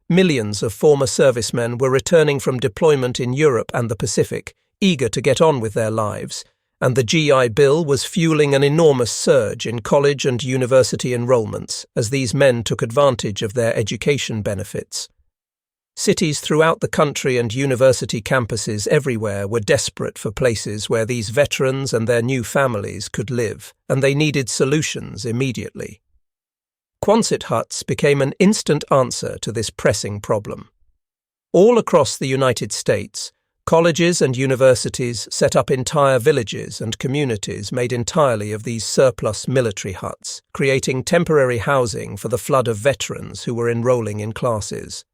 Millions of former servicemen were returning from deployment in Europe and the Pacific, eager to get on with their lives, and the GI Bill was fueling an enormous surge in college and university enrollments as these men took advantage of their education benefits. Cities throughout the country and university campuses everywhere were desperate for places where these veterans and their new families could live, and they needed solutions immediately. Quonset huts became an instant answer to this pressing problem. All across the United States, colleges and universities set up entire villages and communities made entirely of these surplus military huts, creating temporary housing for the flood of veterans who were enrolling in classes.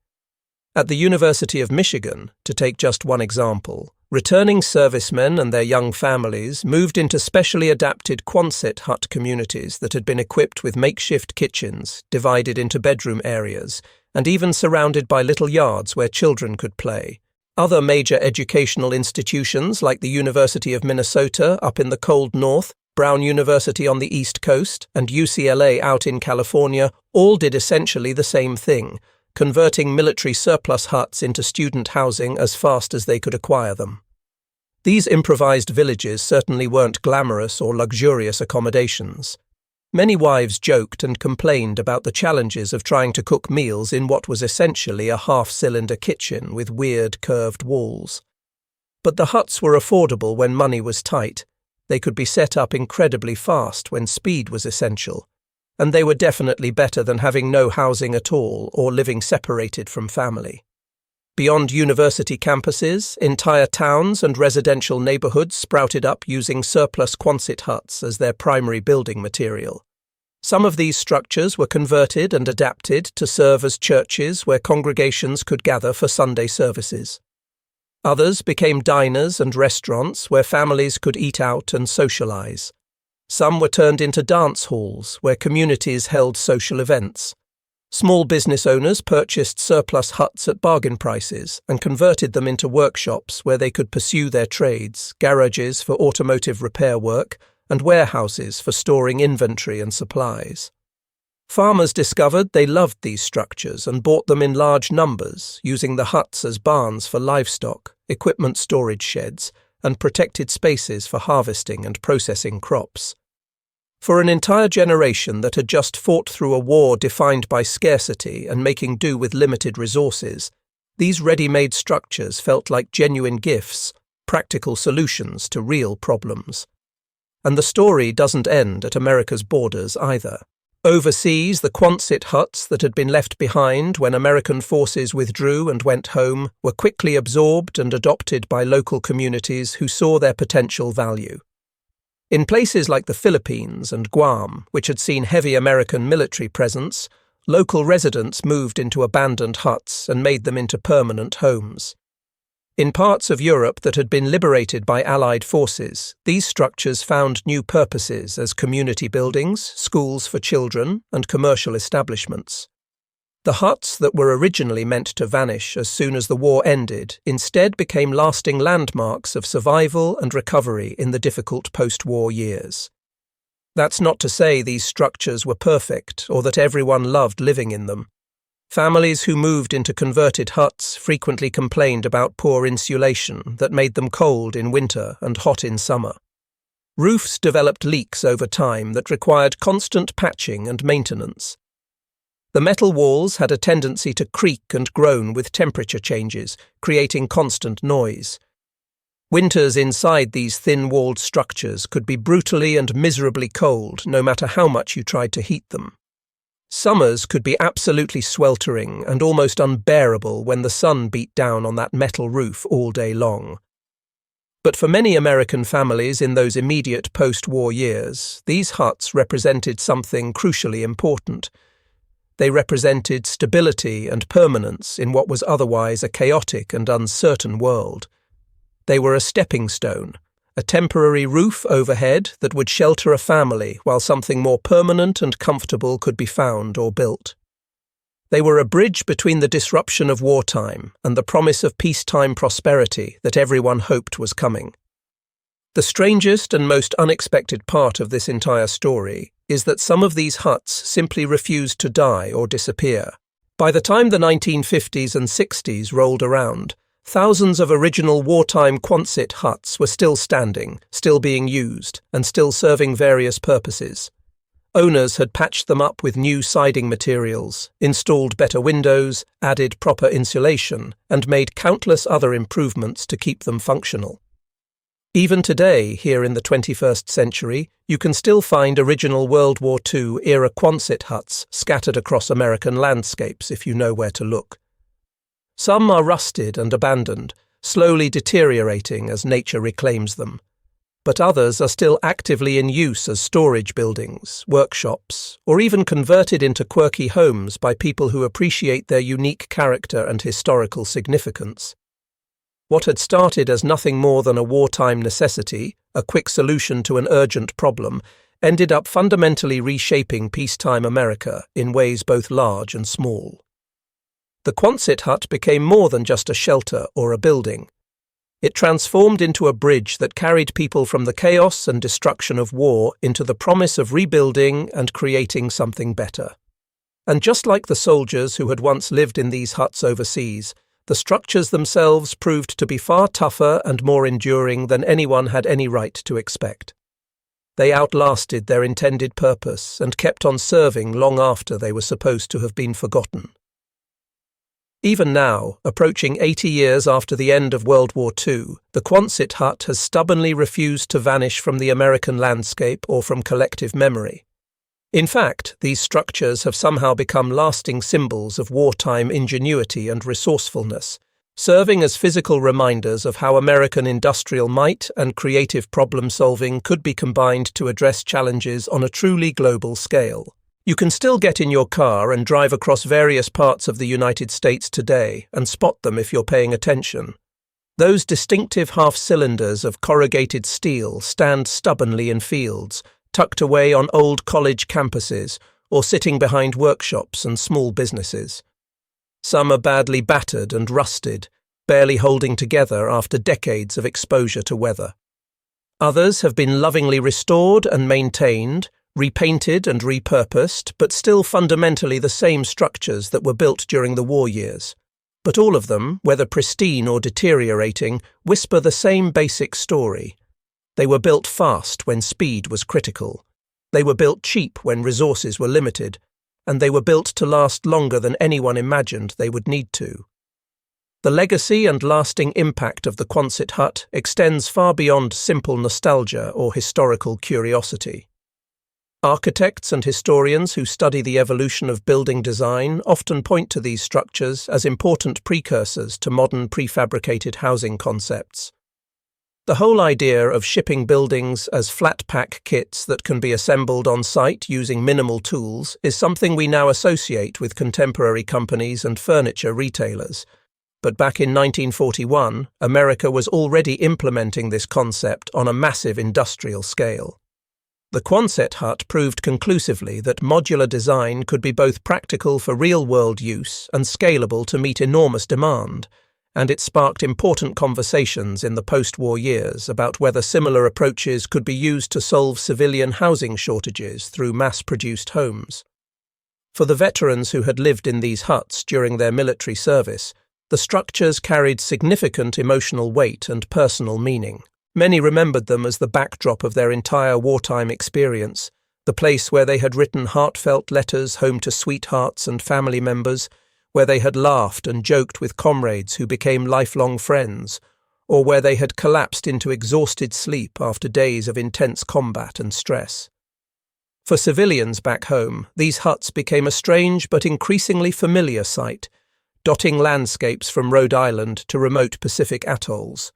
At the University of Michigan, to take just one example, returning servicemen and their young families moved into specially adapted Quonset hut communities that had been equipped with makeshift kitchens, divided into bedroom areas, and even surrounded by little yards where children could play. Other major educational institutions like the University of Minnesota up in the cold north, Brown University on the East Coast, and UCLA out in California all did essentially the same thing, converting military surplus huts into student housing as fast as they could acquire them. These improvised villages certainly weren't glamorous or luxurious accommodations. Many wives joked and complained about the challenges of trying to cook meals in what was essentially a half-cylinder kitchen with weird curved walls. But the huts were affordable when money was tight. They could be set up incredibly fast when speed was essential. And they were definitely better than having no housing at all or living separated from family. Beyond university campuses, entire towns and residential neighborhoods sprouted up using surplus Quonset huts as their primary building material. Some of these structures were converted and adapted to serve as churches where congregations could gather for Sunday services. Others became diners and restaurants where families could eat out and socialize. Some were turned into dance halls where communities held social events. Small business owners purchased surplus huts at bargain prices and converted them into workshops where they could pursue their trades, garages for automotive repair work, and warehouses for storing inventory and supplies. Farmers discovered they loved these structures and bought them in large numbers, using the huts as barns for livestock, equipment storage sheds, and protected spaces for harvesting and processing crops. For an entire generation that had just fought through a war defined by scarcity and making do with limited resources, these ready-made structures felt like genuine gifts, practical solutions to real problems. And the story doesn't end at America's borders either. Overseas, the Quonset huts that had been left behind when American forces withdrew and went home were quickly absorbed and adopted by local communities who saw their potential value. In places like the Philippines and Guam, which had seen heavy American military presence, local residents moved into abandoned huts and made them into permanent homes. In parts of Europe that had been liberated by Allied forces, these structures found new purposes as community buildings, schools for children, and commercial establishments. The huts that were originally meant to vanish as soon as the war ended instead became lasting landmarks of survival and recovery in the difficult post-war years. That's not to say these structures were perfect or that everyone loved living in them. Families who moved into converted huts frequently complained about poor insulation that made them cold in winter and hot in summer. Roofs developed leaks over time that required constant patching and maintenance. The metal walls had a tendency to creak and groan with temperature changes, creating constant noise. Winters inside these thin-walled structures could be brutally and miserably cold no matter how much you tried to heat them. Summers could be absolutely sweltering and almost unbearable when the sun beat down on that metal roof all day long. But for many American families in those immediate post-war years, these huts represented something crucially important. They represented stability and permanence in what was otherwise a chaotic and uncertain world. They were a stepping stone, a temporary roof overhead that would shelter a family while something more permanent and comfortable could be found or built. They were a bridge between the disruption of wartime and the promise of peacetime prosperity that everyone hoped was coming. The strangest and most unexpected part of this entire story is that some of these huts simply refused to die or disappear. By the time the 1950s and 60s rolled around, thousands of original wartime Quonset huts were still standing, still being used, and still serving various purposes. Owners had patched them up with new siding materials, installed better windows, added proper insulation, and made countless other improvements to keep them functional. Even today, here in the 21st century, you can still find original World War II-era Quonset huts scattered across American landscapes if you know where to look. Some are rusted and abandoned, slowly deteriorating as nature reclaims them. But others are still actively in use as storage buildings, workshops, or even converted into quirky homes by people who appreciate their unique character and historical significance. What had started as nothing more than a wartime necessity, a quick solution to an urgent problem, ended up fundamentally reshaping peacetime America in ways both large and small. The Quonset hut became more than just a shelter or a building. It transformed into a bridge that carried people from the chaos and destruction of war into the promise of rebuilding and creating something better. And just like the soldiers who had once lived in these huts overseas, the structures themselves proved to be far tougher and more enduring than anyone had any right to expect. They outlasted their intended purpose and kept on serving long after they were supposed to have been forgotten. Even now, approaching 80 years after the end of World War II, the Quonset hut has stubbornly refused to vanish from the American landscape or from collective memory. In fact, these structures have somehow become lasting symbols of wartime ingenuity and resourcefulness, serving as physical reminders of how American industrial might and creative problem-solving could be combined to address challenges on a truly global scale. You can still get in your car and drive across various parts of the United States today and spot them if you're paying attention. Those distinctive half-cylinders of corrugated steel stand stubbornly in fields, tucked away on old college campuses or sitting behind workshops and small businesses. Some are badly battered and rusted, barely holding together after decades of exposure to weather. Others have been lovingly restored and maintained, repainted and repurposed, but still fundamentally the same structures that were built during the war years. But all of them, whether pristine or deteriorating, whisper the same basic story. They were built fast when speed was critical. They were built cheap when resources were limited. And they were built to last longer than anyone imagined they would need to. The legacy and lasting impact of the Quonset hut extends far beyond simple nostalgia or historical curiosity. Architects and historians who study the evolution of building design often point to these structures as important precursors to modern prefabricated housing concepts. The whole idea of shipping buildings as flat-pack kits that can be assembled on site using minimal tools is something we now associate with contemporary companies and furniture retailers. But back in 1941, America was already implementing this concept on a massive industrial scale. The Quonset hut proved conclusively that modular design could be both practical for real-world use and scalable to meet enormous demand, and it sparked important conversations in the post-war years about whether similar approaches could be used to solve civilian housing shortages through mass-produced homes. For the veterans who had lived in these huts during their military service, the structures carried significant emotional weight and personal meaning. Many remembered them as the backdrop of their entire wartime experience, the place where they had written heartfelt letters home to sweethearts and family members, where they had laughed and joked with comrades who became lifelong friends, or where they had collapsed into exhausted sleep after days of intense combat and stress. For civilians back home, these huts became a strange but increasingly familiar sight, dotting landscapes from Rhode Island to remote Pacific atolls.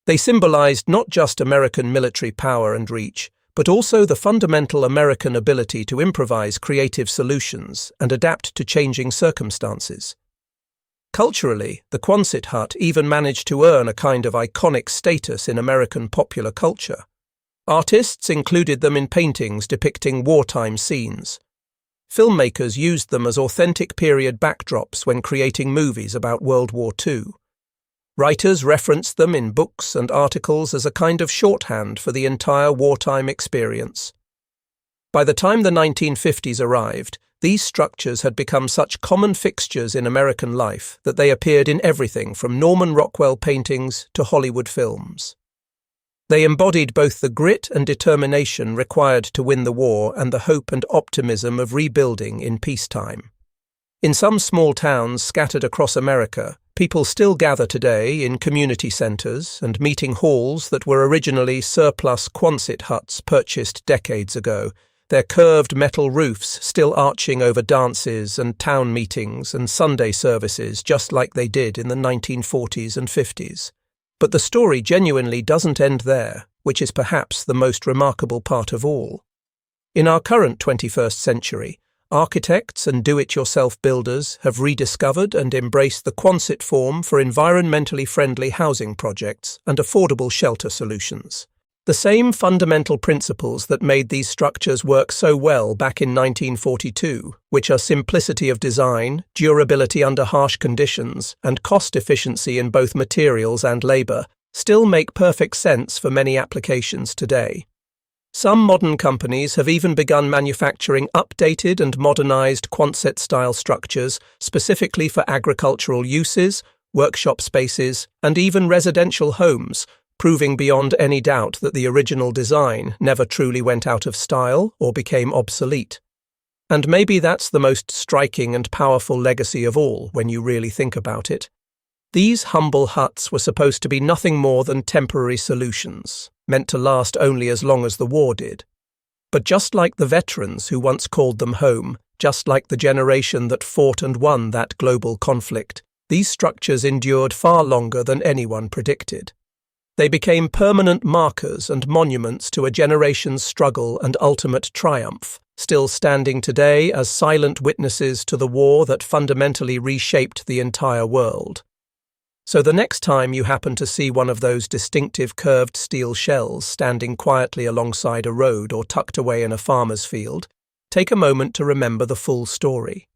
They symbolized not just American military power and reach, but also the fundamental American ability to improvise creative solutions and adapt to changing circumstances. Culturally, the Quonset hut even managed to earn a kind of iconic status in American popular culture. Artists included them in paintings depicting wartime scenes. Filmmakers used them as authentic period backdrops when creating movies about World War II. Writers referenced them in books and articles as a kind of shorthand for the entire wartime experience. By the time the 1950s arrived, these structures had become such common fixtures in American life that they appeared in everything from Norman Rockwell paintings to Hollywood films. They embodied both the grit and determination required to win the war and the hope and optimism of rebuilding in peacetime. In some small towns scattered across America, people still gather today in community centres and meeting halls that were originally surplus Quonset huts purchased decades ago, their curved metal roofs still arching over dances and town meetings and Sunday services just like they did in the 1940s and 50s. But the story genuinely doesn't end there, which is perhaps the most remarkable part of all. In our current 21st century, architects and do-it-yourself builders have rediscovered and embraced the Quonset form for environmentally friendly housing projects and affordable shelter solutions. The same fundamental principles that made these structures work so well back in 1942, which are simplicity of design, durability under harsh conditions, and cost efficiency in both materials and labour, still make perfect sense for many applications today. Some modern companies have even begun manufacturing updated and modernized Quonset-style structures specifically for agricultural uses, workshop spaces, and even residential homes, proving beyond any doubt that the original design never truly went out of style or became obsolete. And maybe that's the most striking and powerful legacy of all when you really think about it. These humble huts were supposed to be nothing more than temporary solutions, meant to last only as long as the war did. But just like the veterans who once called them home, just like the generation that fought and won that global conflict, these structures endured far longer than anyone predicted. They became permanent markers and monuments to a generation's struggle and ultimate triumph, still standing today as silent witnesses to the war that fundamentally reshaped the entire world. So the next time you happen to see one of those distinctive curved steel shells standing quietly alongside a road or tucked away in a farmer's field, take a moment to remember the full story.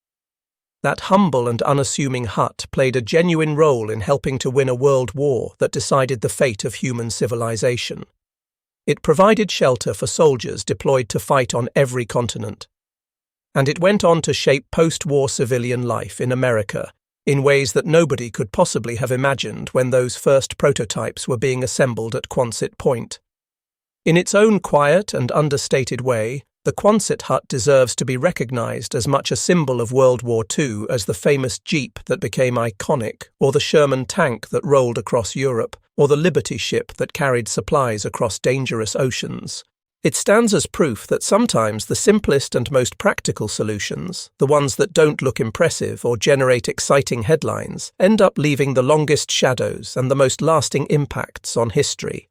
That humble and unassuming hut played a genuine role in helping to win a world war that decided the fate of human civilization. It provided shelter for soldiers deployed to fight on every continent. And it went on to shape post-war civilian life in America in ways that nobody could possibly have imagined when those first prototypes were being assembled at Quonset Point. In its own quiet and understated way, the Quonset hut deserves to be recognized as much a symbol of World War II as the famous Jeep that became iconic, or the Sherman tank that rolled across Europe, or the Liberty ship that carried supplies across dangerous oceans. It stands as proof that sometimes the simplest and most practical solutions, the ones that don't look impressive or generate exciting headlines, end up leaving the longest shadows and the most lasting impacts on history.